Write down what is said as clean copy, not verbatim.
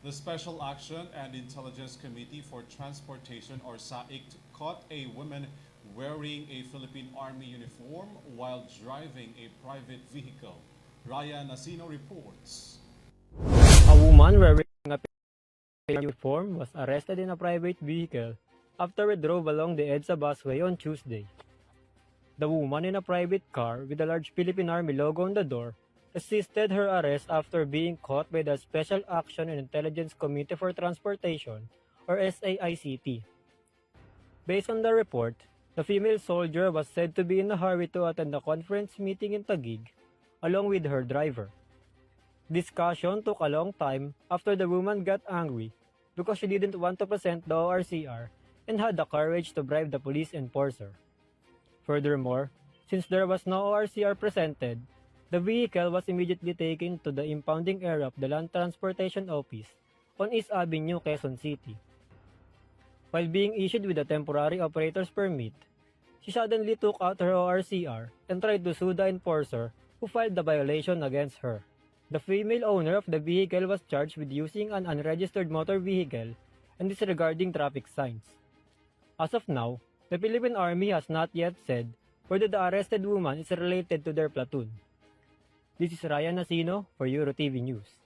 The Special Action and Intelligence Committee for Transportation or SAICT caught a woman wearing a Philippine Army uniform while driving a private vehicle. Raya Nasino reports. A woman wearing a Philippine uniform was arrested in a private vehicle after it drove along the EDSA busway on Tuesday. The woman in a private car with a large Philippine Army logo on the door resisted her arrest after being caught by the Special Action and Intelligence Committee for Transportation or SAICT. Based on the report, the female soldier was said to be in a hurry to attend a conference meeting in Taguig along with her driver. Discussion took a long time after the woman got angry because she didn't want to present the ORCR and had the courage to bribe the police enforcer. Furthermore, since there was no ORCR presented, the vehicle was immediately taken to the impounding area of the Land Transportation Office on East Avenue, Quezon City. While being issued with a temporary operator's permit, she suddenly took out her ORCR and tried to sue the enforcer who filed the violation against her. The female owner of the vehicle was charged with using an unregistered motor vehicle and disregarding traffic signs. As of now, the Philippine Army has not yet said whether the arrested woman is related to their platoon. This is Ryan Nasino for EuroTV News.